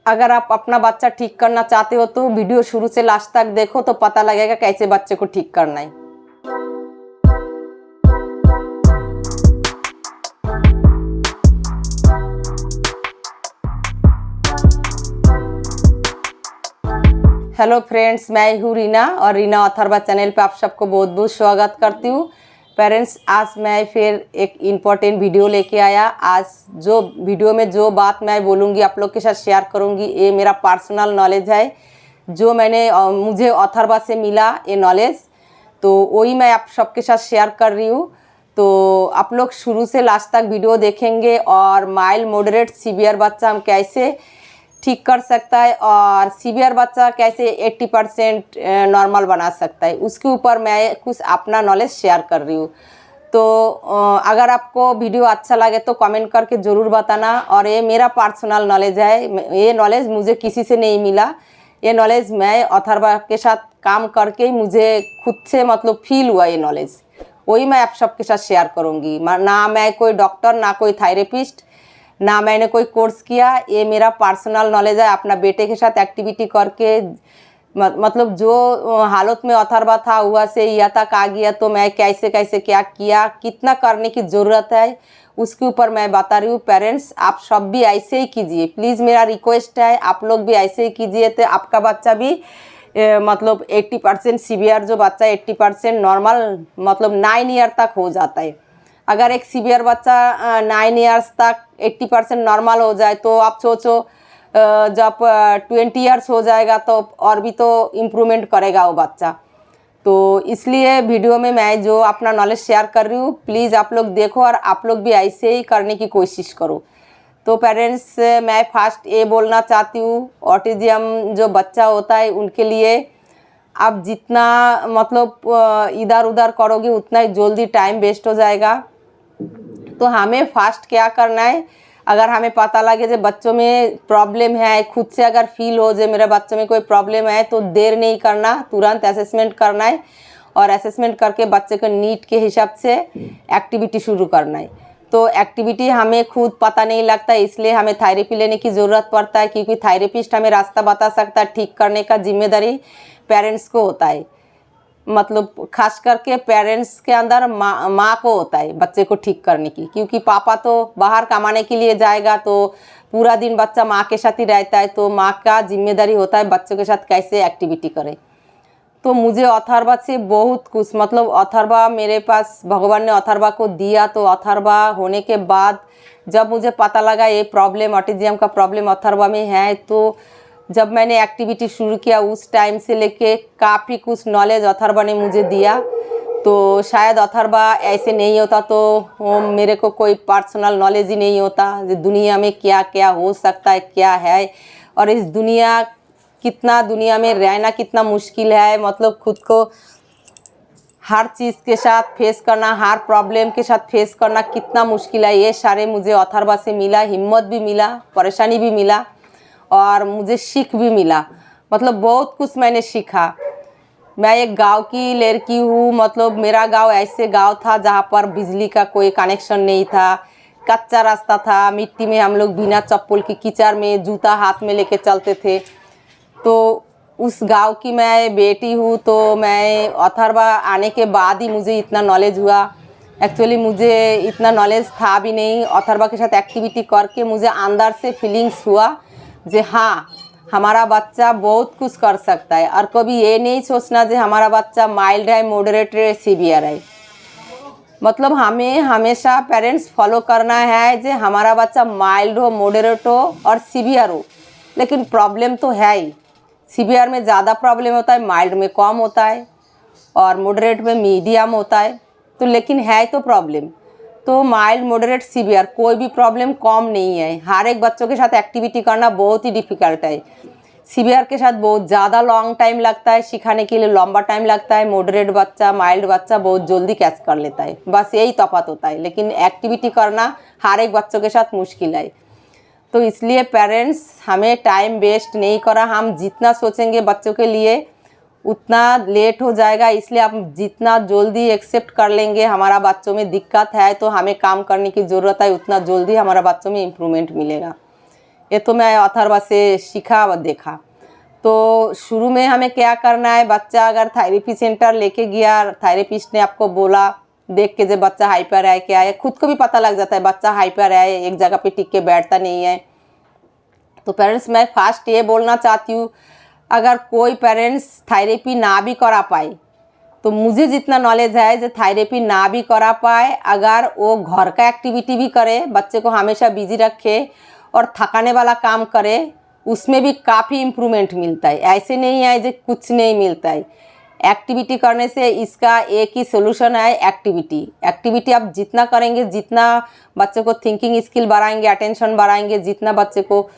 अगर आप अपना बच्चा ठीक करना चाहते हो तो वीडियो शुरू से लास्ट तक देखो तो पता लगेगा कैसे बच्चे को ठीक करना है। हेलो फ्रेंड्स, मैं हूँ रीना और रीना अथर्वा चैनल पे आप सबको बहुत बहुत स्वागत करती हूँ। पेरेंट्स, आज मैं फिर एक इम्पॉर्टेंट वीडियो लेके आया। आज जो वीडियो में जो बात मैं बोलूँगी आप लोग के साथ शेयर करूँगी, ये मेरा पर्सनल नॉलेज है जो मुझे अथर्वा से मिला ये नॉलेज, तो वही मैं आप सबके साथ शेयर कर रही हूँ। तो आप लोग शुरू से लास्ट तक वीडियो देखेंगे और माइल्ड मॉडरेट सीवियर बच्चा हम कैसे ठीक कर सकता है और सीवियर बच्चा कैसे 80% नॉर्मल बना सकता है, उसके ऊपर मैं कुछ अपना नॉलेज शेयर कर रही हूँ। तो अगर आपको वीडियो अच्छा लगे तो कमेंट करके ज़रूर बताना। और ये मेरा पर्सनल नॉलेज है, ये नॉलेज मुझे किसी से नहीं मिला, ये नॉलेज मैं अथर्वा के साथ काम करके ही मुझे खुद से मतलब फील हुआ ये नॉलेज, वही मैं आप सबके साथ शेयर करूँगी। ना मैं कोई डॉक्टर, ना कोई थेरेपिस्ट, ना मैंने कोई कोर्स किया, ये मेरा पर्सनल नॉलेज है। अपना बेटे के साथ एक्टिविटी करके मतलब जो हालत में अथर्वा था हुआ से यहाँ तक आ गया, तो मैं कैसे कैसे क्या किया, कितना करने की ज़रूरत है, उसके ऊपर मैं बता रही हूँ। पेरेंट्स, आप सब भी ऐसे ही कीजिए प्लीज़, मेरा रिक्वेस्ट है, आप लोग भी ऐसे ही कीजिए तो आपका बच्चा भी मतलब 80% सीवियर जो बच्चा 80% नॉर्मल मतलब 9 ईयर तक हो जाता है। अगर एक सीवियर बच्चा 9 ईयर्स तक 80% नॉर्मल हो जाए तो आप सोचो जब 20 ईयर्स हो जाएगा तो और भी तो इम्प्रूवमेंट करेगा वो बच्चा। तो इसलिए वीडियो में मैं जो अपना नॉलेज शेयर कर रही हूँ, प्लीज़ आप लोग देखो और आप लोग भी ऐसे ही करने की कोशिश करो। तो पेरेंट्स, मैं फर्स्ट ये बोलना चाहती हूँ, ऑटिज्म जो बच्चा होता है उनके लिए आप जितना मतलब इधर उधर करोगे उतना ही जल्दी टाइम वेस्ट हो जाएगा। तो हमें फास्ट क्या करना है, अगर हमें पता लगे जो बच्चों में प्रॉब्लम है, खुद से अगर फील हो जो मेरे बच्चों में कोई प्रॉब्लम है, तो देर नहीं करना, तुरंत असेसमेंट करना है और असेसमेंट करके बच्चे को नीड के हिसाब से एक्टिविटी शुरू करना है। तो एक्टिविटी हमें खुद पता नहीं लगता, इसलिए हमें थेरेपी लेने की ज़रूरत पड़ता है, क्योंकि थेरेपिस्ट हमें रास्ता बता सकता है। ठीक करने का जिम्मेदारी पेरेंट्स को होता है, मतलब खास करके पेरेंट्स के अंदर माँ को होता है बच्चे को ठीक करने की, क्योंकि पापा तो बाहर कमाने के लिए जाएगा तो पूरा दिन बच्चा माँ के साथ ही रहता है। तो माँ का जिम्मेदारी होता है बच्चों के साथ कैसे एक्टिविटी करे। तो मुझे अथर्वा से बहुत कुछ मतलब अथर्वा मेरे पास भगवान ने अथर्वा को दिया, तो अथर्वा होने के बाद जब मुझे पता लगा ये प्रॉब्लम ऑटिज्म का प्रॉब्लम अथर्वा में है, तो जब मैंने एक्टिविटी शुरू किया उस टाइम से लेके काफ़ी कुछ नॉलेज अथर्वा ने मुझे दिया। तो शायद अथर्वा ऐसे नहीं होता तो मेरे को कोई पर्सनल नॉलेज ही नहीं होता जो दुनिया में क्या क्या हो सकता है, क्या है, और इस दुनिया में रहना कितना मुश्किल है। मतलब खुद को हर चीज़ के साथ फेस करना, हर प्रॉब्लम के साथ फेस करना कितना मुश्किल है, ये सारे मुझे अथर्वा से मिला। हिम्मत भी मिला, परेशानी भी मिला और मुझे सीख भी मिला, मतलब बहुत कुछ मैंने सीखा। मैं एक गांव की लड़की हूँ, मतलब मेरा गांव ऐसे गांव था जहाँ पर बिजली का कोई कनेक्शन नहीं था, कच्चा रास्ता था, मिट्टी में हम लोग बिना चप्पल की कीचड़ में जूता हाथ में लेके चलते थे। तो उस गांव की मैं बेटी हूँ, तो मैं अथर्वा आने के बाद ही मुझे इतना नॉलेज हुआ। एक्चुअली मुझे इतना नॉलेज था भी नहीं, अथर्वा के साथ एक्टिविटी करके मुझे अंदर से फीलिंग्स हुआ जो हाँ हमारा बच्चा बहुत कुछ कर सकता है। और कभी ये नहीं सोचना जो हमारा बच्चा माइल्ड है, मॉडरेट है, सीवियर है। मतलब हमें हमेशा पेरेंट्स फॉलो करना है जो हमारा बच्चा माइल्ड हो, मॉडरेट हो और सीवियर हो। लेकिन प्रॉब्लम तो है ही, सीवियर में ज़्यादा प्रॉब्लम होता है, माइल्ड में कम होता है और मॉडरेट में मीडियम होता है। तो लेकिन है तो प्रॉब्लम, तो माइल्ड मॉडरेट सीवियर कोई भी प्रॉब्लम कम नहीं है। हर एक बच्चों के साथ एक्टिविटी करना बहुत ही डिफ़िकल्ट है। सीवियर के साथ बहुत ज़्यादा लॉन्ग टाइम लगता है, सिखाने के लिए लंबा टाइम लगता है। मॉडरेट बच्चा, माइल्ड बच्चा बहुत जल्दी कैच कर लेता है, बस यही तफात होता है। लेकिन एक्टिविटी करना हर एक बच्चों के साथ मुश्किल है। तो इसलिए पेरेंट्स हमें टाइम वेस्ट नहीं करा, हम जितना सोचेंगे बच्चों के लिए उतना लेट हो जाएगा। इसलिए आप जितना जल्दी एक्सेप्ट कर लेंगे हमारा बच्चों में दिक्कत है तो हमें काम करने की ज़रूरत है, उतना जल्दी हमारा बच्चों में इम्प्रूवमेंट मिलेगा। ये तो मैं अथर्वा से सीखा व देखा। तो शुरू में हमें क्या करना है, बच्चा अगर थेरेपी सेंटर लेके गया, थेरेपिस्ट ने आपको बोला, देख के जब बच्चा हाइपर है क्या है, खुद को भी पता लग जाता है बच्चा हाइपर है, एक जगह पे टिक के बैठता नहीं है। तो पेरेंट्स मैं फास्ट ये बोलना चाहती हूँ, अगर कोई पेरेंट्स थेरेपी ना भी करा पाए, तो मुझे जितना नॉलेज है जो थेरेपी ना भी करा पाए, अगर वो घर का एक्टिविटी भी करे, बच्चे को हमेशा बिजी रखे और थकाने वाला काम करे, उसमें भी काफ़ी इम्प्रूवमेंट मिलता है। ऐसे नहीं है जो कुछ नहीं मिलता है। एक्टिविटी करने से इसका एक ही सोल्यूशन है, एक्टिविटी आप जितना करेंगे, जितना बच्चे को थिंकिंग स्किल बढ़ाएंगे, अटेंशन बढ़ाएंगे, जितना बच्चे को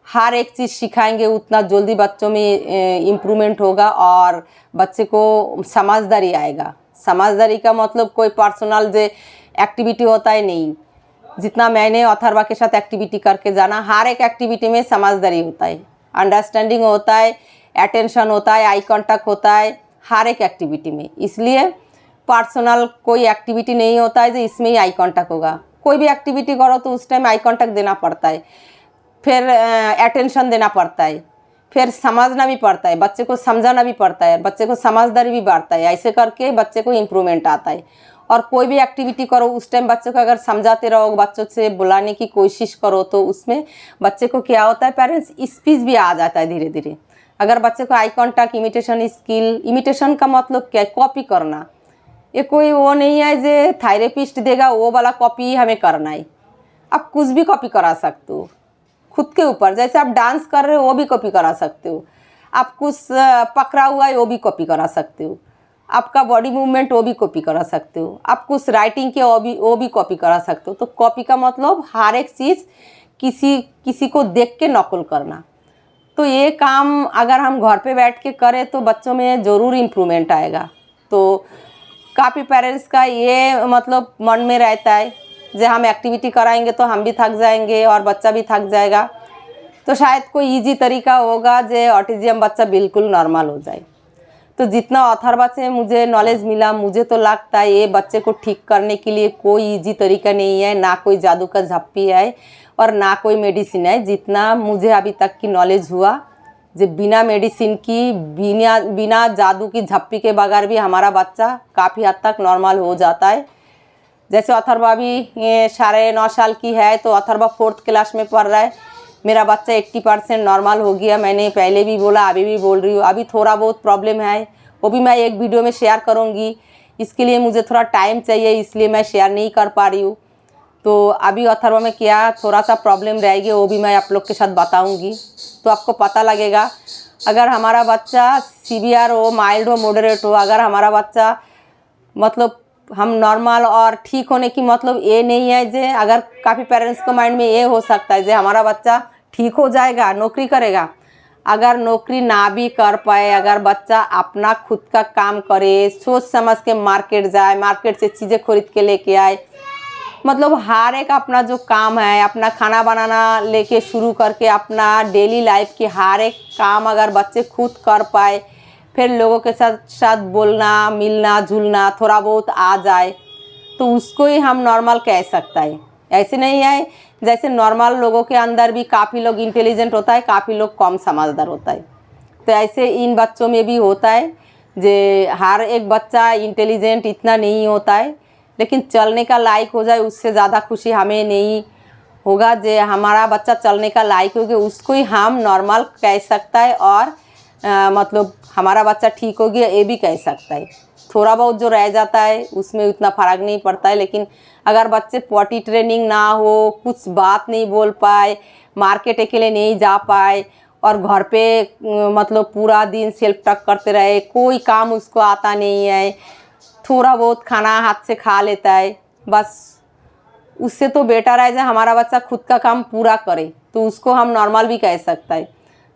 हर एक चीज़ सिखाएंगे, उतना जल्दी बच्चों में इम्प्रूवमेंट होगा और बच्चे को समझदारी आएगा। समझदारी का मतलब कोई पर्सनल जो एक्टिविटी होता है नहीं, जितना मैंने अथर्वा के साथ एक्टिविटी करके जाना, हर एक एक्टिविटी में समझदारी होता है, अंडरस्टैंडिंग होता है, अटेंशन होता है, आई कांटेक्ट होता है हर एक एक्टिविटी में। इसलिए पर्सनल कोई एक्टिविटी नहीं होता है जो इसमें ही आई कांटेक्ट होगा। कोई भी एक्टिविटी करो तो उस टाइम आई कांटेक्ट देना पड़ता है, फिर अटेंशन देना पड़ता है, फिर समझना भी पड़ता है, बच्चे को समझाना भी पड़ता है, बच्चे को समझदारी भी बढ़ता है। ऐसे करके बच्चे को इम्प्रूवमेंट आता है। और कोई भी एक्टिविटी करो उस टाइम बच्चों को अगर समझाते रहो, बच्चों से बुलाने की कोशिश करो, तो उसमें बच्चे को क्या होता है, पेरेंट्स स्पीच भी आ जाता है धीरे धीरे। अगर बच्चे को eye contact, imitation skill, imitation का मतलब क्या है, कॉपी करना। ये कोई वो नहीं है जो थेरेपिस्ट देगा वो वाला कॉपी हमें करना है। आप कुछ भी कॉपी करा सकते हो खुद के ऊपर, जैसे आप डांस कर रहे हो वो भी कॉपी करा सकते हो, आप कुछ पकड़ा हुआ है वो भी कॉपी करा सकते हो, आपका बॉडी मूवमेंट वो भी कॉपी करा सकते हो, आप कुछ राइटिंग के वो भी कॉपी करा सकते हो। तो कॉपी का मतलब हर एक चीज़ किसी को देख के नकल करना। तो ये काम अगर हम घर पे बैठ के करें तो बच्चों में ज़रूर इम्प्रूवमेंट आएगा। तो काफ़ी पेरेंट्स का ये मतलब मन में रहता है, जो हम एक्टिविटी कराएंगे तो हम भी थक जाएंगे और बच्चा भी थक जाएगा। तो शायद कोई इजी तरीका होगा जो ऑटिज्म बच्चा बिल्कुल नॉर्मल हो जाए। तो जितना अथर्वा से मुझे नॉलेज मिला, मुझे तो लगता है ये बच्चे को ठीक करने के लिए कोई इजी तरीका नहीं है, ना कोई जादू का झप्पी है और ना कोई मेडिसिन है। जितना मुझे अभी तक की नॉलेज हुआ, जो बिना मेडिसिन की, बिना जादू की झप्पी के बगैर भी हमारा बच्चा काफ़ी हद तक नॉर्मल हो जाता है। जैसे अथर्वा भी 9.5 साल की है, तो अथर्वा 4th क्लास में पढ़ रहा है। मेरा बच्चा 80% नॉर्मल हो गया। मैंने पहले भी बोला, अभी भी बोल रही हूँ, अभी थोड़ा बहुत प्रॉब्लम है, वो भी मैं एक वीडियो में शेयर करूँगी। इसके लिए मुझे थोड़ा टाइम चाहिए, इसलिए मैं शेयर नहीं कर पा रही हूँ। तो अभी अथर्वा में क्या थोड़ा सा प्रॉब्लम रहेगी, वो भी मैं आप लोग के साथ बताऊँगी, तो आपको पता लगेगा। अगर हमारा बच्चा सीवियर हो, माइल्ड हो, मॉडरेट हो, अगर हमारा बच्चा मतलब हम नॉर्मल और ठीक होने की मतलब ये नहीं है जे, अगर काफ़ी पेरेंट्स को माइंड में ये हो सकता है जे हमारा बच्चा ठीक हो जाएगा, नौकरी करेगा। अगर नौकरी ना भी कर पाए, अगर बच्चा अपना खुद का काम करे, सोच समझ के मार्केट जाए, मार्केट से चीज़ें खरीद के लेके आए, मतलब हर एक अपना जो काम है, अपना खाना बनाना लेके शुरू करके अपना डेली लाइफ की हर एक काम अगर बच्चे खुद कर पाए, फिर लोगों के साथ बोलना, मिलना, जुलना थोड़ा बहुत आ जाए, तो उसको ही हम नॉर्मल कह सकता है। ऐसे नहीं है जैसे नॉर्मल लोगों के अंदर भी काफ़ी लोग इंटेलिजेंट होता है, काफ़ी लोग कम समझदार होता है। तो ऐसे इन बच्चों में भी होता है जे हर एक बच्चा इंटेलिजेंट इतना नहीं होता है, लेकिन चलने का लायक हो जाए उससे ज़्यादा खुशी हमें नहीं होगा। जे हमारा बच्चा चलने का लायक हो गया उसको ही हम नॉर्मल कह सकता है, और मतलब हमारा बच्चा ठीक हो गया ये भी कह सकता है। थोड़ा बहुत जो रह जाता है उसमें उतना फ़र्क नहीं पड़ता है। लेकिन अगर बच्चे पॉटी ट्रेनिंग ना हो, कुछ बात नहीं बोल पाए, मार्केट अकेले नहीं जा पाए और घर पे मतलब पूरा दिन सेल्फ टक करते रहे, कोई काम उसको आता नहीं है, थोड़ा बहुत खाना हाथ से खा लेता है बस, उससे तो बेटर है जब हमारा बच्चा खुद का काम पूरा करे, तो उसको हम नॉर्मल भी कह सकता है।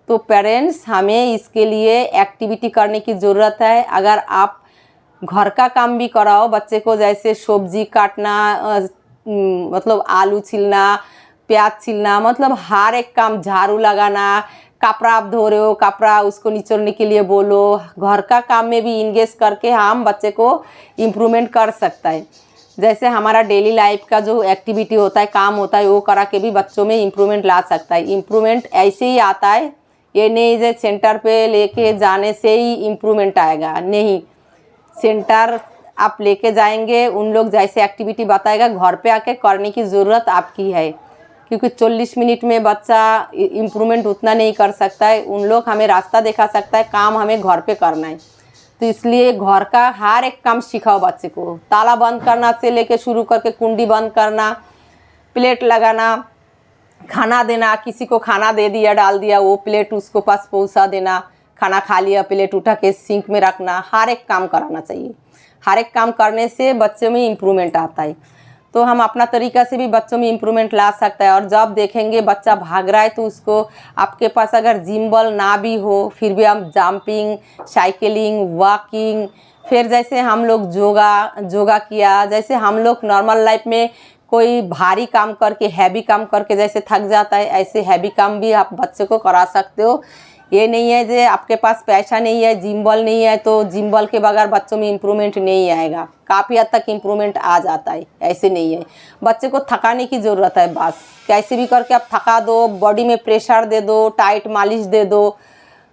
तो पेरेंट्स हमें इसके लिए एक्टिविटी करने की ज़रूरत है। अगर आप घर का काम भी कराओ बच्चे को, जैसे सब्जी काटना, मतलब आलू छीलना, प्याज छीलना, मतलब हर एक काम, झाड़ू लगाना, कपड़ा आप धो रहे हो, कपड़ा उसको निचोड़ने के लिए बोलो, घर का काम में भी इंगेज करके हम बच्चे को इम्प्रूवमेंट कर सकता है। जैसे हमारा डेली लाइफ का जो एक्टिविटी होता है, काम होता है, वो करा के भी बच्चों में इम्प्रूवमेंट ला सकता है। इम्प्रूवमेंट ऐसे ही आता है, ये नहीं जो सेंटर पे लेके जाने से ही इम्प्रूवमेंट आएगा, नहीं। सेंटर आप लेके जाएंगे, उन लोग जैसे एक्टिविटी बताएगा घर पे आके करने की ज़रूरत आपकी है, क्योंकि 40 मिनट में बच्चा इम्प्रूवमेंट उतना नहीं कर सकता है। उन लोग हमें रास्ता दिखा सकता है, काम हमें घर पे करना है। तो इसलिए घर का हर एक काम सिखाओ बच्चे को, ताला बंद करना से लेके शुरू करके कुंडी बंद करना, प्लेट लगाना, खाना देना, किसी को खाना दे दिया डाल दिया वो प्लेट उसको पास पहुंचा देना, खाना खा लिया प्लेट उठा के सिंक में रखना, हर एक काम कराना चाहिए। हर एक काम करने से बच्चों में इम्प्रूवमेंट आता है। तो हम अपना तरीका से भी बच्चों में इम्प्रूवमेंट ला सकता है। और जब देखेंगे बच्चा भाग रहा है तो उसको, आपके पास अगर जिम बॉल ना भी हो फिर भी हम जंपिंग, साइकिलिंग, वॉकिंग, फिर जैसे हम लोग योगा किया, जैसे हम लोग नॉर्मल लाइफ में कोई भारी काम करके, हैवी काम करके जैसे थक जाता है, ऐसे हैवी काम भी आप बच्चे को करा सकते हो। ये नहीं है जो आपके पास पैसा नहीं है, जिम बॉल नहीं है तो जिम बॉल के बगैर बच्चों में इम्प्रूवमेंट नहीं आएगा। काफ़ी हद तक इम्प्रूवमेंट आ जाता है, ऐसे नहीं है। बच्चे को थकाने की ज़रूरत है, बस कैसे भी करके आप थका दो, बॉडी में प्रेशर दे दो, टाइट मालिश दे दो।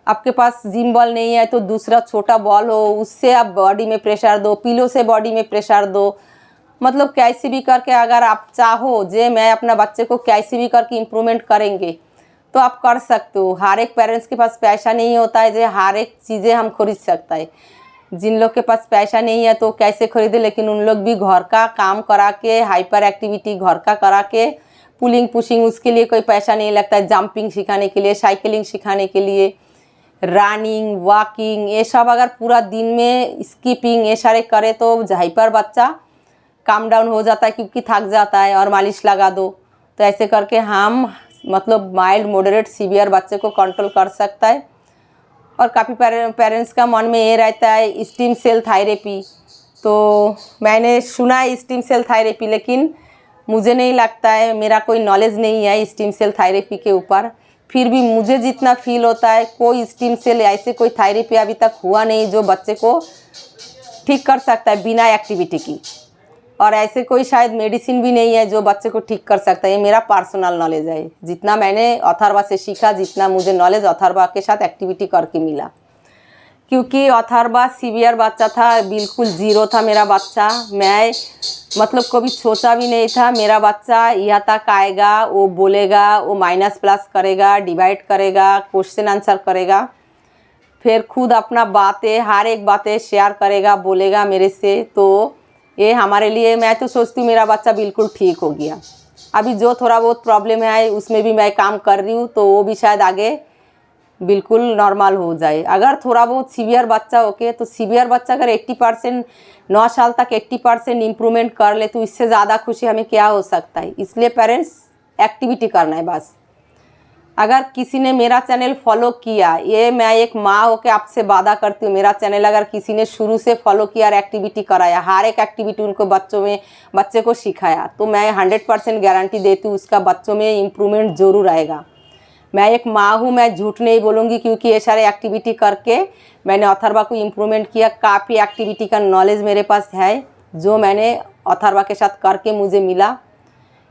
आपके पास जिम बॉल नहीं है तो दूसरा छोटा बॉल हो, उससे आप बॉडी में प्रेशर दो, पिलो से बॉडी में प्रेशर दो। मतलब कैसे भी करके अगर आप चाहो जे मैं अपना बच्चे को कैसे भी करके इम्प्रूवमेंट करेंगे तो आप कर सकते हो। हर एक पेरेंट्स के पास पैसा नहीं होता है जो हर एक चीज़ें हम खरीद सकता है। जिन लोग के पास पैसा नहीं है तो कैसे खरीदे, लेकिन उन लोग भी घर का काम करा के, हाइपर एक्टिविटी घर का करा के, पुलिंग पुशिंग, उसके लिए कोई पैसा नहीं लगता है। जंपिंग सिखाने के लिए, साइकिलिंग सिखाने के लिए, रनिंग, वॉकिंग, ये सब अगर पूरा दिन में स्कीपिंग ये सारे करे तो हाइपर बच्चा काम डाउन हो जाता है, क्योंकि थक जाता है। और मालिश लगा दो, तो ऐसे करके हम मतलब माइल्ड, मॉडरेट, सीवियर बच्चे को कंट्रोल कर सकता है। और काफ़ी पेरेंट्स का मन में ये रहता है स्टीम सेल थेरेपी, तो मैंने सुना है स्टीम सेल थेरेपी, लेकिन मुझे नहीं लगता है, मेरा कोई नॉलेज नहीं है स्टीम सेल थेरेपी के ऊपर। फिर भी मुझे जितना फील होता है कोई स्टीम सेल ऐसे कोई थेरेपी अभी तक हुआ नहीं जो बच्चे को ठीक कर सकता है बिना एक्टिविटी की। और ऐसे कोई शायद मेडिसिन भी नहीं है जो बच्चे को ठीक कर सकता है। ये मेरा पर्सनल नॉलेज है, जितना मैंने अथर्वा से सीखा, जितना मुझे नॉलेज अथर्वा के साथ एक्टिविटी करके मिला। क्योंकि अथर्वा सीवियर बच्चा था, बिल्कुल ज़ीरो था मेरा बच्चा। मैं मतलब कभी सोचा भी नहीं था मेरा बच्चा यहाँ तक आएगा, वो बोलेगा, वो माइनस प्लस करेगा, डिवाइड करेगा, क्वेश्चन आंसर करेगा, फिर खुद अपना बातें, हर एक बातें शेयर करेगा, बोलेगा मेरे से। तो ये हमारे लिए, मैं तो सोचती हूँ मेरा बच्चा बिल्कुल ठीक हो गया। अभी जो थोड़ा बहुत प्रॉब्लम है उसमें भी मैं काम कर रही हूँ, तो वो भी शायद आगे बिल्कुल नॉर्मल हो जाए। अगर थोड़ा बहुत सीवियर बच्चा होके, तो सीवियर बच्चा अगर 80%, 9 साल तक 80% इम्प्रूवमेंट कर ले तो इससे ज़्यादा खुशी हमें क्या हो सकता है। इसलिए पेरेंट्स एक्टिविटी करना है बस। अगर किसी ने मेरा चैनल फॉलो किया, ये मैं एक माँ होकर आपसे वादा करती हूँ, मेरा चैनल अगर किसी ने शुरू से फॉलो किया और एक्टिविटी कराया, हर एक एक्टिविटी उनको बच्चे को सिखाया, तो मैं 100% गारंटी देती हूँ उसका बच्चों में इम्प्रूवमेंट ज़रूर आएगा। मैं एक माँ हूँ, मैं झूठ नहीं बोलूँगी, क्योंकि ये सारे एक्टिविटी करके मैंने अथर्वा को इम्प्रूवमेंट किया। काफ़ी एक्टिविटी का नॉलेज मेरे पास है जो मैंने अथर्वा के साथ करके मुझे मिला।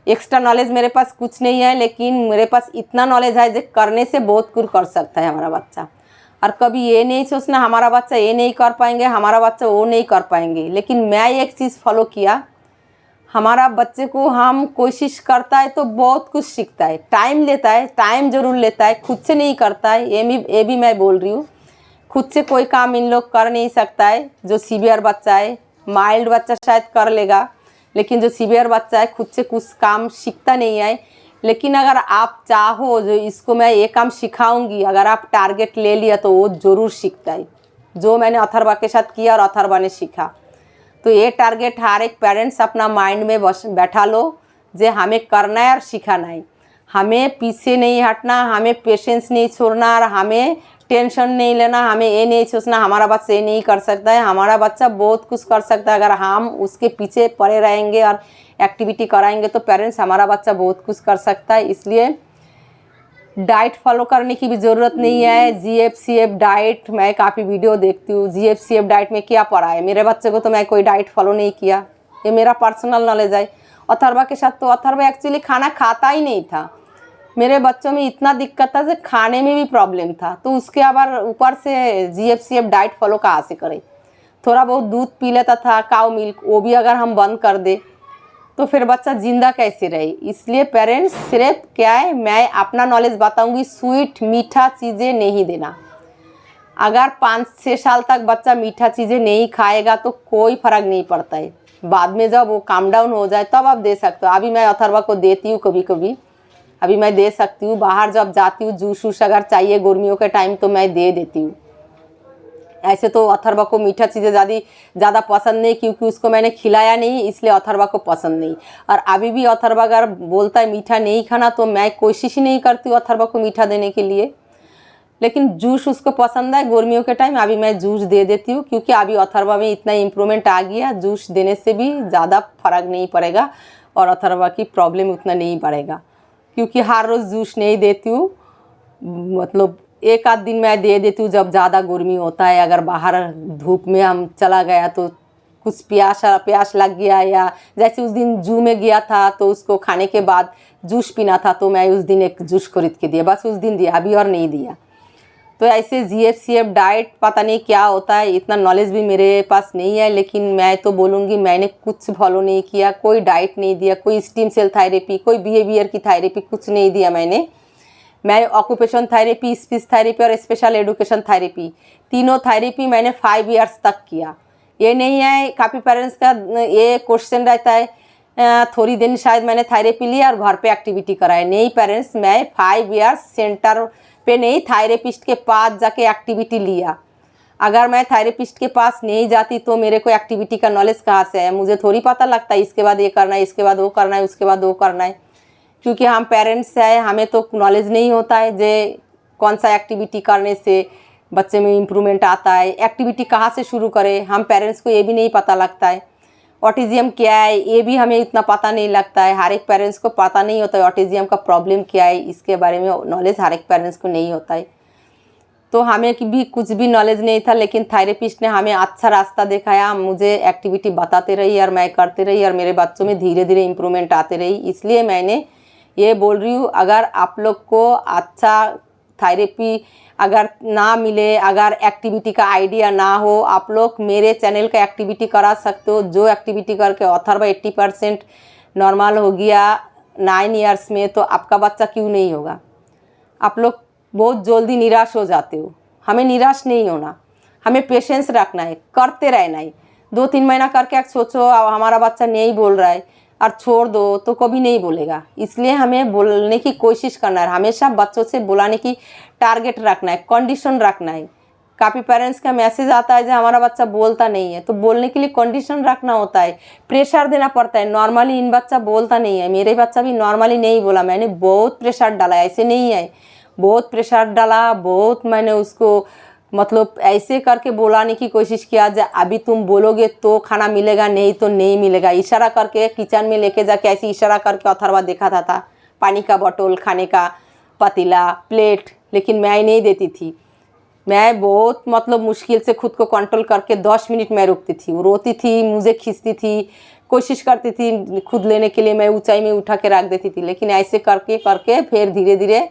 एक्स्ट्रा नॉलेज मेरे पास कुछ नहीं है, लेकिन मेरे पास इतना नॉलेज है जो करने से बहुत कुछ कर सकता है हमारा बच्चा। और कभी ये नहीं सोचना हमारा बच्चा ये नहीं कर पाएंगे, हमारा बच्चा वो नहीं कर पाएंगे। लेकिन मैं एक चीज़ फॉलो किया, हमारा बच्चे को हम कोशिश करता है तो बहुत कुछ सीखता है। टाइम लेता है, टाइम ज़रूर लेता है, खुद से नहीं करता है, ये भी मैं बोल रही हूँ। खुद से कोई काम इन लोग कर नहीं सकता है। जो सीवियर बच्चा है, माइल्ड बच्चा शायद कर लेगा, लेकिन जो सीवियर बच्चा है खुद से कुछ काम सीखता नहीं है। लेकिन अगर आप चाहो जो इसको मैं ये काम सिखाऊंगी, अगर आप टारगेट ले लिया तो वो ज़रूर सीखता है, जो मैंने अथर्वा के साथ किया और अथर्वा ने सीखा। तो ये टारगेट हर एक पेरेंट्स अपना माइंड में बस बैठा लो, जे हमें करना है और सिखाना है। हमें पीछे नहीं हटना, हमें पेशेंस नहीं छोड़ना, और हमें टेंशन नहीं लेना। हमें ये नहीं सोचना हमारा बच्चा ये नहीं कर सकता है। हमारा बच्चा बहुत कुछ कर सकता है। अगर हम उसके पीछे पड़े रहेंगे और एक्टिविटी कराएंगे तो पेरेंट्स, हमारा बच्चा बहुत कुछ कर सकता है। इसलिए डाइट फॉलो करने की भी ज़रूरत नहीं है। GFCF डाइट, मैं काफ़ी वीडियो देखती हूँ। GFCF डाइट में क्या पढ़ा है, मेरे बच्चे को तो मैं कोई डाइट फॉलो नहीं किया। ये मेरा पर्सनल नॉलेज है। अथर्वा के साथ तो अथर्वा एक्चुअली खाना खाता ही नहीं था। मेरे बच्चों में इतना दिक्कत था कि खाने में भी प्रॉब्लम था, तो उसके आবার ऊपर से GFCF डाइट फॉलो कहाँ से करें। थोड़ा बहुत दूध पी लेता था, काऊ मिल्क, वो भी अगर हम बंद कर दे तो फिर बच्चा जिंदा कैसे रहे। इसलिए पेरेंट्स सिर्फ क्या है, मैं अपना नॉलेज बताऊंगी, स्वीट मीठा चीज़ें नहीं देना। अगर 5-6 साल तक बच्चा मीठा चीज़ें नहीं खाएगा तो कोई फ़र्क नहीं पड़ता है। बाद में जब वो काम डाउन हो जाए तब आप दे सकते हो। अभी मैं अथर्वा को देती हूँ कभी कभी, अभी मैं दे सकती हूँ। बाहर जब जाती हूँ जूस वूस अगर चाहिए गर्मियों के टाइम तो मैं दे देती हूँ। ऐसे तो अथर्वा को मीठा चीज़ें ज़्यादा पसंद नहीं, क्योंकि उसको मैंने खिलाया नहीं, इसलिए अथर्वा को पसंद नहीं। और अभी भी अथर्वा अगर बोलता है मीठा नहीं खाना तो मैं कोशिश ही नहीं करती हूँ अथर्वा को मीठा देने के लिए। लेकिन जूस उसको पसंद है गर्मियों के टाइम, अभी मैं जूस दे देती हूँ, क्योंकि अभी अथर्वा में इतना इम्प्रूवमेंट आ गया, जूस देने से भी ज़्यादा फर्क नहीं पड़ेगा और अथर्वा की प्रॉब्लम उतना नहीं बढ़ेगा। क्योंकि हर रोज़ जूस नहीं देती हूँ, मतलब एक आध दिन मैं दे देती हूँ जब ज़्यादा गर्मी होता है। अगर बाहर धूप में हम चला गया तो कुछ प्यास लग गया, या जैसे उस दिन जू में गया था तो उसको खाने के बाद जूस पीना था तो मैं उस दिन एक जूस खरीद के दिया, बस उस दिन दिया, अभी और नहीं दिया। तो ऐसे GFCF डाइट पता नहीं क्या होता है, इतना नॉलेज भी मेरे पास नहीं है। लेकिन मैं तो बोलूँगी मैंने कुछ फॉलो नहीं किया, कोई डाइट नहीं दिया, कोई स्टीम सेल थेरेपी, कोई बिहेवियर की थेरेपी, कुछ नहीं दिया मैंने। मैं ऑक्यूपेशन थेरेपी, स्पीच थेरेपी और स्पेशल एजुकेशन थेरेपी, तीनों थेरेपी मैंने 5 इयर्स तक किया। ये नहीं है, काफ़ी पेरेंट्स का ये क्वेश्चन रहता है थोड़ी दिन शायद मैंने थेरेपी लिया और घर पे एक्टिविटी कराए। नहीं पेरेंट्स, मैं 5 इयर्स सेंटर पे नहीं, थेरेपिस्ट के पास जाके एक्टिविटी लिया। अगर मैं थेरेपिस्ट के पास नहीं जाती तो मेरे को एक्टिविटी का नॉलेज कहाँ से है। मुझे थोड़ी पता लगता है इसके बाद ये करना है, इसके बाद वो करना है, उसके बाद वो करना है, क्योंकि हम पेरेंट्स हैं, हमें तो नॉलेज नहीं होता है जे कौन सा एक्टिविटी करने से बच्चे में इम्प्रूवमेंट आता है, एक्टिविटी कहाँ से शुरू करें। हम पेरेंट्स को ये भी नहीं पता लगता है। ऑटिज़म क्या है ये भी हमें इतना पता नहीं लगता है, हर एक पेरेंट्स को पता नहीं होता है ऑटिज़म का प्रॉब्लम क्या है, इसके बारे में नॉलेज हर एक पेरेंट्स को नहीं होता है। तो हमें भी कुछ भी नॉलेज नहीं था, लेकिन थेरेपिस्ट ने हमें अच्छा रास्ता दिखाया, मुझे एक्टिविटी बताते रही और मैं करते रही और मेरे बच्चों में धीरे धीरे इम्प्रूवमेंट आते रही। इसलिए मैंने ये बोल रही हूँ, अगर आप लोग को अच्छा थेरेपी अगर ना मिले, अगर एक्टिविटी का आइडिया ना हो, आप लोग मेरे चैनल का एक्टिविटी करा सकते हो। जो एक्टिविटी करके अथर्वा 80% नॉर्मल हो गया 9 इयर्स में, तो आपका बच्चा क्यों नहीं होगा। आप लोग बहुत जल्दी निराश हो जाते हो, हमें निराश नहीं होना, हमें पेशेंस रखना है, करते रहना है। 2-3 महीना करके सोचो हमारा बच्चा नहीं बोल रहा है और छोड़ दो तो कभी नहीं बोलेगा। इसलिए हमें बोलने की कोशिश करना है, हमेशा बच्चों से बुलाने की टारगेट रखना है, कंडीशन रखना है। काफ़ी पेरेंट्स का मैसेज आता है जो हमारा बच्चा बोलता नहीं है, तो बोलने के लिए कंडीशन रखना होता है, प्रेशर देना पड़ता है। नॉर्मली इन बच्चा बोलता नहीं है, मेरे बच्चा भी नॉर्मली नहीं बोला, मैंने बहुत प्रेशर डाला, ऐसे नहीं है, बहुत प्रेशर डाला, बहुत मैंने उसको मतलब ऐसे करके बुलाने की कोशिश किया जो अभी तुम बोलोगे तो खाना मिलेगा, नहीं तो नहीं मिलेगा। इशारा करके किचन में लेके जाके ऐसे इशारा करके अथर्वा देखा था पानी का बोतल, खाने का पतीला, प्लेट, लेकिन मैं नहीं देती थी। मैं बहुत मतलब मुश्किल से खुद को कंट्रोल करके 10 मिनट मैं रुकती थी, वो रोती थी, मुझे खींचती थी, कोशिश करती थी खुद लेने के लिए, मैं ऊंचाई में उठा के रख देती थी। लेकिन ऐसे करके करके फिर धीरे धीरे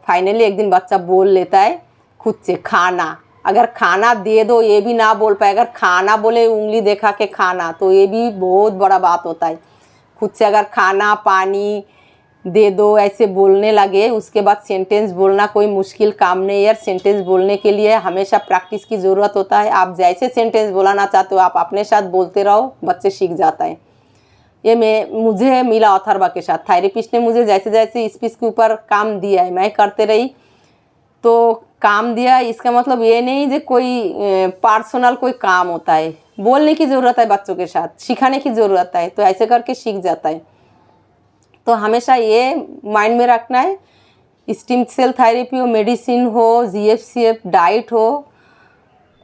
फाइनली एक दिन बच्चा बोल लेता है खुद से खाना। अगर खाना दे दो ये भी ना बोल पाए, अगर खाना बोले उंगली देखा के खाना, तो ये भी बहुत बड़ा बात होता है। खुद से अगर खाना पानी दे दो ऐसे बोलने लगे, उसके बाद सेंटेंस बोलना कोई मुश्किल काम नहीं है। सेंटेंस बोलने के लिए हमेशा प्रैक्टिस की ज़रूरत होता है। आप जैसे सेंटेंस बोलाना चाहते हो आप अपने साथ बोलते रहो, बच्चे सीख जाता है। ये मुझे मिला अथर्वा के साथ। थेरेपिस्ट ने मुझे जैसे जैसे स्पीच के ऊपर काम दिया है मैं करते रही, तो काम दिया इसका मतलब ये नहीं जो कोई पर्सनल कोई काम होता है, बोलने की ज़रूरत है, बच्चों के साथ सिखाने की ज़रूरत है, तो ऐसे करके सीख जाता है। तो हमेशा ये माइंड में रखना है, स्टीम सेल थेरेपी हो, मेडिसिन हो, GFCF डाइट हो,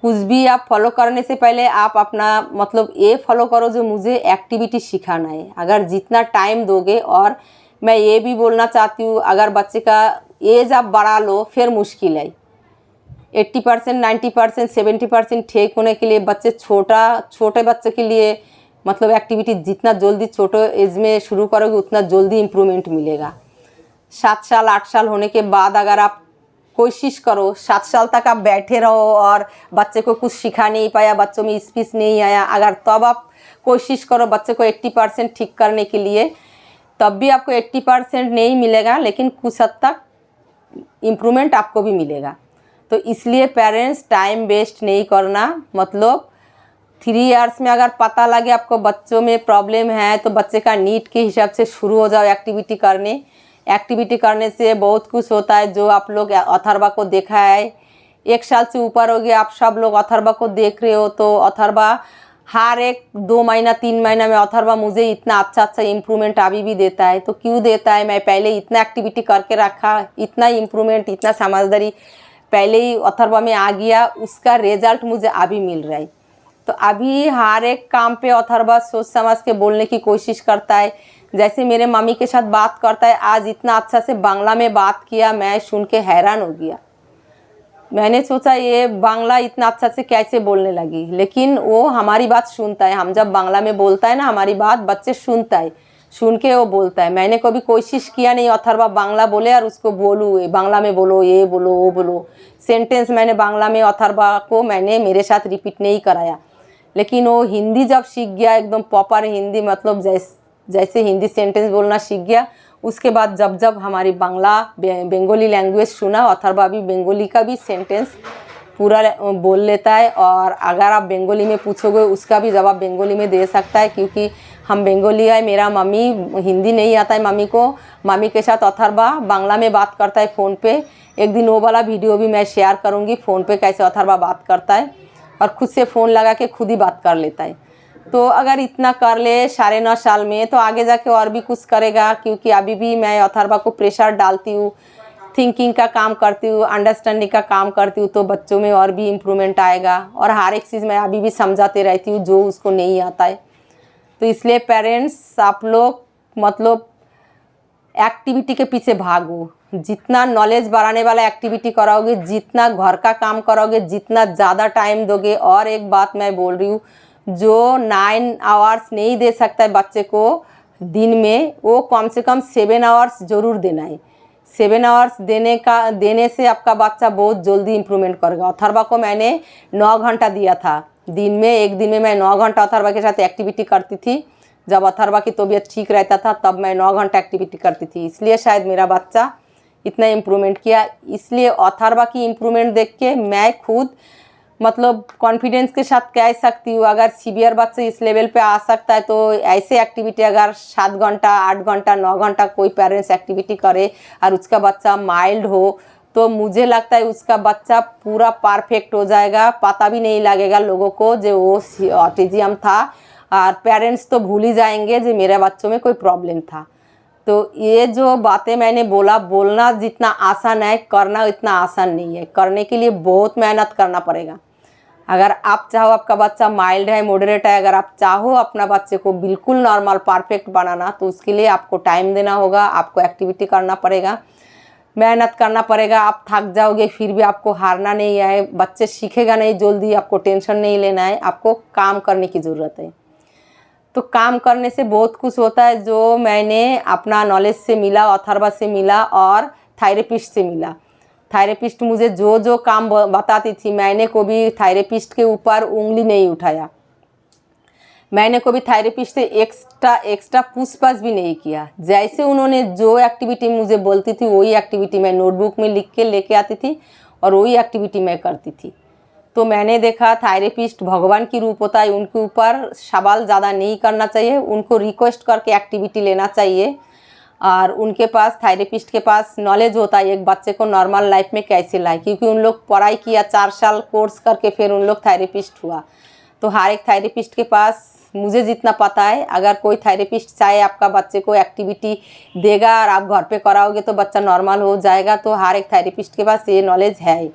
कुछ भी आप फॉलो करने से पहले आप अपना मतलब ये फॉलो करो जो मुझे एक्टिविटी सिखाना है। अगर जितना टाइम दोगे, और मैं ये भी बोलना चाहती हूँ अगर बच्चे का एज आप बढ़ा लो फिर मुश्किल है। 80%, 90%, 70% ठीक होने के लिए बच्चे छोटे बच्चे के लिए मतलब एक्टिविटी जितना जल्दी छोटे एज में शुरू करोगे उतना जल्दी इम्प्रूवमेंट मिलेगा। 7 साल 8 साल होने के बाद अगर आप कोशिश करो, 7 साल तक आप बैठे रहो और बच्चे को कुछ सिखा नहीं पाया, बच्चों में स्पीच नहीं आया, अगर तब आप कोशिश करो बच्चे को 80% ठीक करने के लिए, तब भी आपको 80% नहीं मिलेगा, लेकिन कुछ हद तक इम्प्रूवमेंट आपको भी मिलेगा। तो इसलिए पेरेंट्स टाइम वेस्ट नहीं करना। मतलब 3 इयर्स में अगर पता लगे आपको बच्चों में प्रॉब्लम है तो बच्चे का नीड के हिसाब से शुरू हो जाओ एक्टिविटी करने। एक्टिविटी करने से बहुत कुछ होता है। जो आप लोग अथर्वा को देखा है, 1 साल से ऊपर हो गया, आप सब लोग अथर्वा को देख रहे हो, तो अथर्वा हर एक 2 महीना 3 महीना में अथर्वा मुझे इतना अच्छा इम्प्रूवमेंट अभी भी देता है। तो क्यों देता है? मैं पहले इतना एक्टिविटी करके रखा, इतना इम्प्रूवमेंट, इतना समझदारी पहले ही अथर्वा में आ गया, उसका रिजल्ट मुझे अभी मिल रहा है। तो अभी हर एक काम पे अथर्वा सोच समझ के बोलने की कोशिश करता है। जैसे मेरे मम्मी के साथ बात करता है, आज इतना अच्छा से बांग्ला में बात किया, मैं सुन के हैरान हो गया। मैंने सोचा ये बांग्ला इतना अच्छा से कैसे बोलने लगी, लेकिन वो हमारी बात सुनता है। हम जब बांग्ला में बोलता है ना, हमारी बात बच्चे सुनता है, सुन के वो बोलता है। मैंने कभी कोशिश किया नहीं अथर्वा बांग्ला बोले और उसको बोलूँ बांग्ला में बोलो, ये बोलो वो बोलो। सेंटेंस मैंने बांग्ला में अथर्वा को मैंने मेरे साथ रिपीट नहीं कराया, लेकिन वो हिंदी जब सीख गया, एकदम प्रॉपर हिंदी, मतलब जैसे हिंदी सेंटेंस बोलना सीख गया, उसके बाद जब जब हमारी बांग्ला बंगाली लैंग्वेज सुना, अथर्वा भी बंगाली का भी सेंटेंस पूरा बोल लेता है। और अगर आप बंगाली में पूछोगे उसका भी जवाब बंगाली में दे सकता है, क्योंकि हम बंगाली है। मेरा मम्मी हिंदी नहीं आता है मम्मी को, मम्मी के साथ अथर्वा बांग्ला में बात करता है फ़ोन पे। एक दिन वो वाला वीडियो भी मैं शेयर करूँगी, फ़ोन पे कैसे अथर्वा बात करता है और खुद से फ़ोन लगा के खुद ही बात कर लेता है। तो अगर इतना कर ले 9.5 साल में, तो आगे जाके और भी कुछ करेगा। क्योंकि अभी भी मैं अथर्वा को प्रेशर डालती हूँ, थिंकिंग का काम करती हूँ, अंडरस्टैंडिंग का काम करती हूँ, तो बच्चों में और भी इम्प्रूवमेंट आएगा। और हर एक चीज़ मैं अभी भी समझाते रहती हूँ जो उसको नहीं आता है। तो इसलिए पेरेंट्स आप लोग मतलब एक्टिविटी के पीछे भागो। जितना नॉलेज बढ़ाने वाला एक्टिविटी कराओगे, जितना घर का काम कराओगे, जितना ज़्यादा टाइम दोगे। और एक बात मैं बोल रही हूँ, जो 9 आवर्स नहीं दे सकता है बच्चे को दिन में, वो कम से कम 7 आवर्स ज़रूर देना है। 7 आवर्स देने से आपका बच्चा बहुत जल्दी इम्प्रूवमेंट करेगा। अथर्वा को मैंने 9 घंटा दिया था दिन में। एक दिन में मैं 9 घंटा अथर्वा के साथ एक्टिविटी करती थी। जब अथर्वा की तबीयत ठीक रहता था तब मैं 9 घंटा एक्टिविटी करती थी। इसलिए शायद मेरा बच्चा इतना इम्प्रूवमेंट किया। इसलिए अथर्वा की इम्प्रूवमेंट देख के मैं खुद मतलब कॉन्फिडेंस के साथ कह सकती हूँ, अगर सीवियर बच्चा इस लेवल पे आ सकता है, तो ऐसे एक्टिविटी अगर 7 घंटा 8 घंटा 9 घंटा कोई पेरेंट्स एक्टिविटी करे और उसका बच्चा माइल्ड हो, तो मुझे लगता है उसका बच्चा पूरा परफेक्ट हो जाएगा। पता भी नहीं लगेगा लोगों को जो वो ऑटिज्म था, और पेरेंट्स तो भूल ही जाएंगे जो मेरे बच्चों में कोई प्रॉब्लम था। तो ये जो बातें मैंने बोलना जितना आसान है, करना इतना आसान नहीं है। करने के लिए बहुत मेहनत करना पड़ेगा। अगर आप चाहो आपका बच्चा माइल्ड है, मॉडरेट है, अगर आप चाहो अपना बच्चे को बिल्कुल नॉर्मल परफेक्ट बनाना, तो उसके लिए आपको टाइम देना होगा, आपको एक्टिविटी करना पड़ेगा, मेहनत करना पड़ेगा। आप थक जाओगे फिर भी आपको हारना नहीं है। बच्चे सीखेगा नहीं जल्दी, आपको टेंशन नहीं लेना है, आपको काम करने की ज़रूरत है। तो काम करने से बहुत कुछ होता है, जो मैंने अपना नॉलेज से मिला, अथर्वा से मिला और थेरेपिस्ट से मिला। थेरेपिस्ट मुझे जो जो काम बताती थी, मैंने कभी थेरेपिस्ट के ऊपर उंगली नहीं उठाया। मैंने कभी थेरेपिस्ट से एक्स्ट्रा पूछताछ भी नहीं किया। जैसे उन्होंने जो एक्टिविटी मुझे बोलती थी वही एक्टिविटी मैं नोटबुक में लिख के लेके आती थी और वही एक्टिविटी मैं करती थी। तो मैंने देखा थेरेपिस्ट भगवान की रूप होता है, उनके ऊपर सवाल ज़्यादा नहीं करना चाहिए, उनको रिक्वेस्ट करके एक्टिविटी लेना चाहिए। और उनके पास थेरेपिस्ट के पास नॉलेज होता है एक बच्चे को नॉर्मल लाइफ में कैसे लाए, क्योंकि उन लोग पढ़ाई किया 4 साल कोर्स करके फिर उन लोग थेरेपिस्ट हुआ। तो हर एक थेरेपिस्ट के पास मुझे जितना पता है, अगर कोई थेरेपिस्ट चाहे आपका बच्चे को एक्टिविटी देगा और आप घर पे कराओगे तो बच्चा नॉर्मल हो जाएगा, तो हर एक थेरेपिस्ट के पास ये नॉलेज है।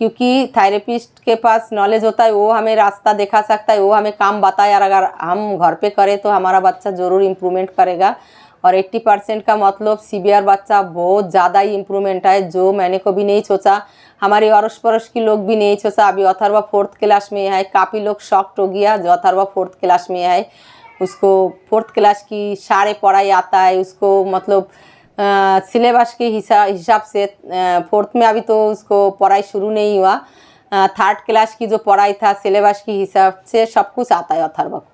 क्योंकि थेरेपिस्ट के पास नॉलेज होता है, वो हमें रास्ता दिखा सकता है, वो हमें काम बताए, और अगर हम घर पे करें तो हमारा बच्चा ज़रूर इम्प्रूवमेंट करेगा। और 80% का मतलब सीवियर बच्चा बहुत ज़्यादा ही इम्प्रूवमेंट है, जो मैंने कभी नहीं सोचा, हमारे अड़ोस पड़ोस के लोग भी नहीं सोचा। अभी अथर्वा 4th क्लास में है, काफ़ी लोग शॉक्ड हो गया जो अथर्वा 4th क्लास में है। उसको 4th क्लास की सारे पढ़ाई आता है उसको, मतलब सिलेबस के हिसाब से 4th में अभी तो उसको पढ़ाई शुरू नहीं हुआ। 3rd क्लास की जो पढ़ाई था सिलेबस के हिसाब से सब कुछ आता है अथर्वा को।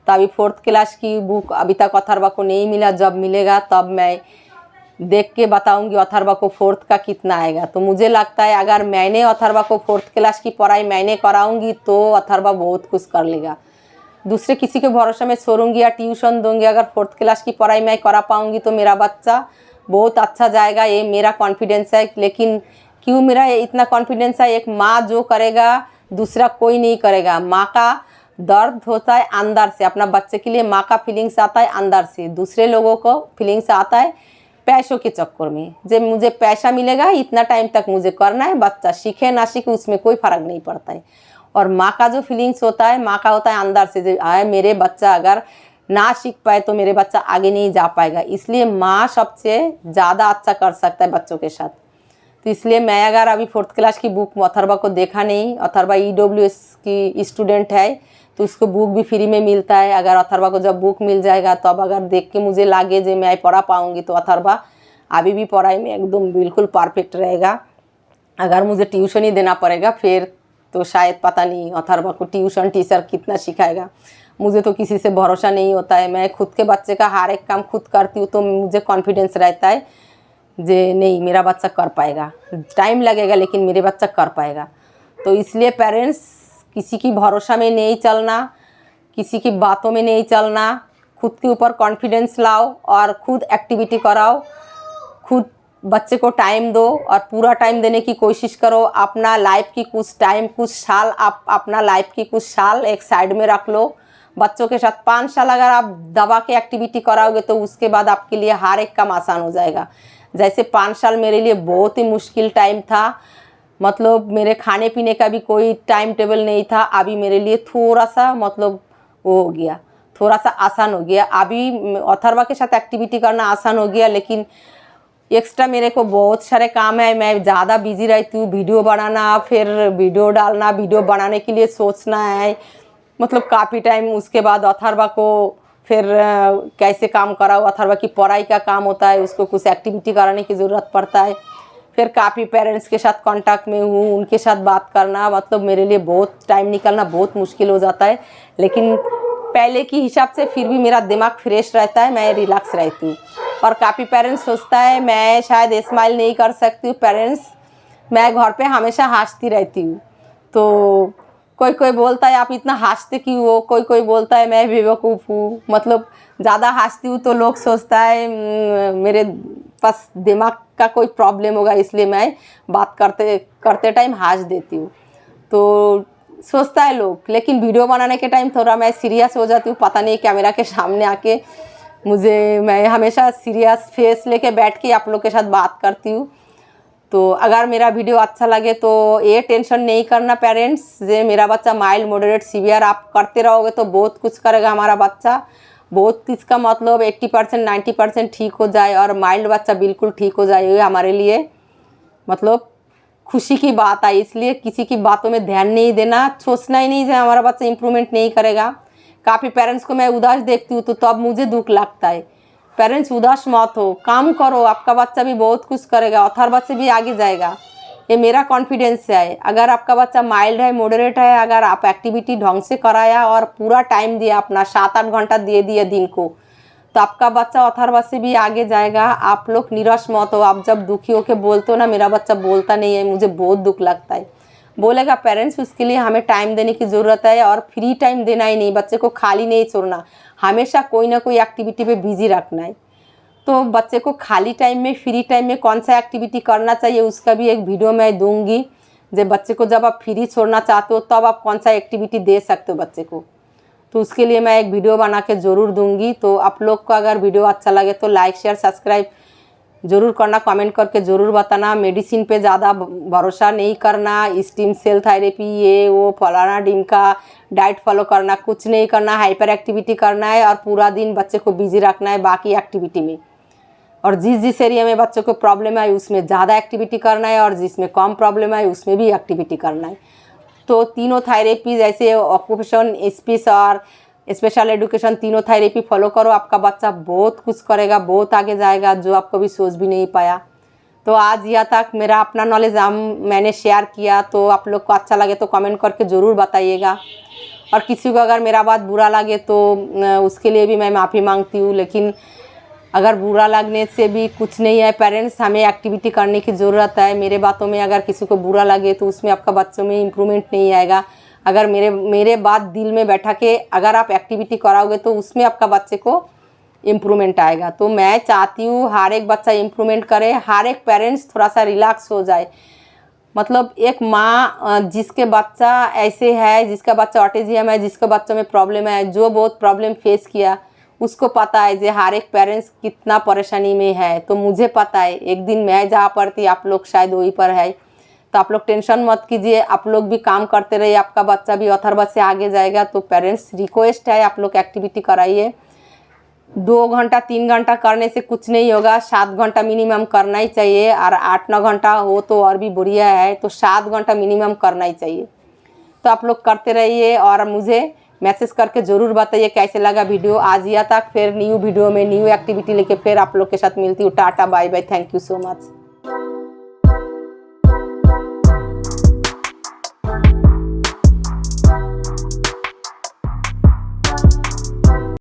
तो अभी 4th क्लास की बुक अभी तक अथर्वा को नहीं मिला, जब मिलेगा तब मैं देख के बताऊंगी अथर्वा को 4th का कितना आएगा। तो मुझे लगता है अगर मैंने अथर्वा को 4th क्लास की पढ़ाई मैंने कराऊंगी तो अथर्वा बहुत कुछ कर लेगा। दूसरे किसी के भरोसे में छोड़ूंगी या ट्यूशन दूंगी, अगर 4th क्लास की पढ़ाई मैं करा पाऊंगी तो मेरा बच्चा बहुत अच्छा जाएगा, ये मेरा कॉन्फिडेंस है। लेकिन क्यों मेरा इतना कॉन्फिडेंस है, एक माँ जो करेगा दूसरा कोई नहीं करेगा। माँ का दर्द होता है अंदर से, अपना बच्चे के लिए माँ का फीलिंग्स आता है अंदर से, दूसरे लोगों को फीलिंग्स आता है पैसों के चक्कर में। जब मुझे पैसा मिलेगा इतना टाइम तक मुझे करना है, बच्चा सीखे ना सीखे उसमें कोई फ़र्क नहीं पड़ता है। और माँ का जो फीलिंग्स होता है माँ का होता है अंदर से, जो आए मेरे बच्चा अगर ना सीख पाए तो मेरे बच्चा आगे नहीं जा पाएगा। इसलिए माँ सबसे ज़्यादा अच्छा कर सकता है बच्चों के साथ। तो इसलिए मैं अगर अभी 4th क्लास की बुक अथर्वा को देखा नहीं, अथर्वा EWS की स्टूडेंट है तो उसको बुक भी फ्री में मिलता है। अगर अथर्वा को जब बुक मिल जाएगा तो अब अगर देख के मुझे लागे जो मैं पढ़ा पाऊँगी तो अथर्वा अभी भी पढ़ाई में एकदम बिल्कुल परफेक्ट रहेगा। अगर मुझे ट्यूशन ही देना पड़ेगा फिर तो शायद पता नहीं अथर्वा को ट्यूशन टीचर कितना सिखाएगा। मुझे तो किसी से भरोसा नहीं होता है, मैं खुद के बच्चे का हर एक काम खुद करती हूँ तो मुझे कॉन्फिडेंस रहता है जे नहीं मेरा बच्चा कर पाएगा, टाइम लगेगा लेकिन मेरे बच्चा कर पाएगा। तो इसलिए पेरेंट्स किसी की भरोसा में नहीं चलना, किसी की बातों में नहीं चलना, खुद के ऊपर कॉन्फिडेंस लाओ और खुद एक्टिविटी कराओ, खुद बच्चे को टाइम दो और पूरा टाइम देने की कोशिश करो। अपना लाइफ की कुछ टाइम कुछ साल आप अपना लाइफ की कुछ साल एक साइड में रख लो। बच्चों के साथ 5 साल अगर आप दबा के एक्टिविटी कराओगे तो उसके बाद आपके लिए हर एक काम आसान हो जाएगा। जैसे 5 साल मेरे लिए बहुत ही मुश्किल टाइम था, मतलब मेरे खाने पीने का भी कोई टाइम टेबल नहीं था। अभी मेरे लिए थोड़ा सा मतलब वो हो गया, थोड़ा सा आसान हो गया। अभी अथर्वा के साथ एक्टिविटी करना आसान हो गया, लेकिन एक्स्ट्रा मेरे को बहुत सारे काम है, मैं ज़्यादा बिजी रहती हूँ। वीडियो बनाना, फिर वीडियो डालना, वीडियो बनाने के लिए सोचना है, मतलब काफ़ी टाइम। उसके बाद अथर्वा को फिर कैसे काम कराओ, अथर्वा की पढ़ाई का काम होता है, उसको कुछ एक्टिविटी कराने की ज़रूरत पड़ता है। फिर काफ़ी पेरेंट्स के साथ कांटेक्ट में हूँ, उनके साथ बात करना, मतलब मेरे लिए बहुत टाइम निकालना बहुत मुश्किल हो जाता है। लेकिन पहले की हिसाब से फिर भी मेरा दिमाग फ्रेश रहता है, मैं रिलैक्स रहती हूँ। और काफ़ी पेरेंट्स सोचता है मैं शायद स्माइल नहीं कर सकती हूँ। पेरेंट्स मैं घर पे हमेशा हंसती रहती हूँ, तो कोई कोई बोलता है आप इतना हंसते क्यों हो, कोई कोई बोलता है मैं बेवकूफ़ हूँ। मतलब ज़्यादा हंसती हूँ तो लोग सोचता है मेरे पास दिमाग का कोई प्रॉब्लम होगा, इसलिए मैं बात करते करते टाइम हंस देती हूँ, तो सोचता है लोग। लेकिन वीडियो बनाने के टाइम थोड़ा मैं सीरियस हो जाती हूँ, पता नहीं कैमरा के सामने आके मैं हमेशा सीरियस फेस लेके बैठ के आप लोग के साथ बात करती हूँ। तो अगर मेरा वीडियो अच्छा लगे तो ये टेंशन नहीं करना पेरेंट्स, जे मेरा बच्चा माइल्ड मॉडरेट सीवियर आप करते रहोगे तो बहुत कुछ करेगा हमारा बच्चा। बहुत इसका मतलब 80% 90% ठीक हो जाए और माइल्ड बच्चा बिल्कुल ठीक हो जाए, ये हमारे लिए मतलब खुशी की बात है। इसलिए किसी की बातों में ध्यान नहीं देना, सोचना ही नहीं कि हमारा बच्चा इम्प्रूवमेंट नहीं करेगा। काफ़ी पेरेंट्स को मैं उदास देखती हूँ तो तब मुझे दुख लगता है। पेरेंट्स उदास मत हो, काम करो, आपका बच्चा भी बहुत कुछ करेगा, अथर्वा से भी आगे जाएगा, ये मेरा कॉन्फिडेंस है। अगर आपका बच्चा माइल्ड है मॉडरेट है, अगर आप एक्टिविटी ढंग से कराया और पूरा टाइम दिया, अपना 7-8 घंटा दे दिया दिन को, तो आपका बच्चा अथर्वा से भी आगे जाएगा। आप लोग निराश मत हो। आप जब दुखी होकर बोलते हो ना मेरा बच्चा बोलता नहीं है, मुझे बहुत दुख लगता है, बोलेगा पेरेंट्स उसके लिए हमें टाइम देने की ज़रूरत है। और फ्री टाइम देना ही नहीं, बच्चे को खाली नहीं छोड़ना, हमेशा कोई ना कोई एक्टिविटी पे बिजी रखना है। तो बच्चे को खाली टाइम में फ्री टाइम में कौन सा एक्टिविटी करना चाहिए उसका भी एक वीडियो मैं दूंगी। जब बच्चे को जब आप फ्री छोड़ना चाहते हो तब आप कौन सा एक्टिविटी दे सकते हो बच्चे को, तो उसके लिए मैं एक वीडियो बना के ज़रूर दूंगी। तो आप लोग को अगर वीडियो अच्छा लगे तो लाइक शेयर सब्सक्राइब ज़रूर करना, कमेंट करके ज़रूर बताना। मेडिसिन पे ज़्यादा भरोसा नहीं करना, स्टीम सेल थेरेपी ये वो फलाना ढिमका डाइट फॉलो करना कुछ नहीं करना, हाइपर एक्टिविटी करना है और पूरा दिन बच्चे को बिजी रखना है बाकी एक्टिविटी में। और जिस जिस एरिया में बच्चों को प्रॉब्लम है उसमें ज़्यादा एक्टिविटी करना है और जिसमें कम प्रॉब्लम है उसमें भी एक्टिविटी करना है। तो तीनों थेरेपी जैसे ऑक्यूपेशन स्पीच और स्पेशल एजुकेशन, तीनों थेरेपी फॉलो करो, आपका बच्चा बहुत कुछ करेगा, बहुत आगे जाएगा जो आप कभी सोच भी नहीं पाया। तो आज यहाँ तक मेरा अपना नॉलेज मैंने शेयर किया, तो आप लोग को अच्छा लगे तो कमेंट करके ज़रूर बताइएगा। और किसी को अगर मेरा बात बुरा लगे तो उसके लिए भी मैं माफ़ी मांगती हूँ। लेकिन अगर बुरा लगने से भी कुछ नहीं है पेरेंट्स, हमें एक्टिविटी करने की ज़रूरत है। मेरे बातों में अगर किसी को बुरा लगे तो उसमें आपका बच्चों में इम्प्रूवमेंट नहीं आएगा। अगर मेरे बात दिल में बैठा के अगर आप एक्टिविटी कराओगे तो उसमें आपका बच्चे को इम्प्रूवमेंट आएगा। तो मैं चाहती हूँ हर एक बच्चा इम्प्रूवमेंट करे, हर एक पेरेंट्स थोड़ा सा रिलैक्स हो जाए। मतलब एक माँ जिसके बच्चा ऐसे है, जिसका बच्चा ऑटिज्म है, जिसके बच्चों में प्रॉब्लम है, जो बहुत प्रॉब्लम फेस किया, उसको पता है जो हर एक पेरेंट्स कितना परेशानी में है। तो मुझे पता है एक दिन मैं जहाँ पर थी आप लोग शायद वहीं पर है। तो आप लोग टेंशन मत कीजिए, आप लोग भी काम करते रहिए, आपका बच्चा भी अथर्व से आगे जाएगा। तो पेरेंट्स रिक्वेस्ट है आप लोग एक्टिविटी कराइए। 2 घंटा 3 घंटा करने से कुछ नहीं होगा, 7 घंटा मिनिमम करना ही चाहिए। और 8-9 घंटा हो तो और भी बढ़िया है, तो 7 घंटा मिनिमम करना ही चाहिए। तो आप लोग करते रहिए और मुझे मैसेज करके ज़रूर बताइए कैसे लगा वीडियो। आज यहाँ तक, फिर न्यू वीडियो में न्यू एक्टिविटी लेके फिर आप लोग के साथ मिलती हूँ। Ta ta bye bye, thank you so much.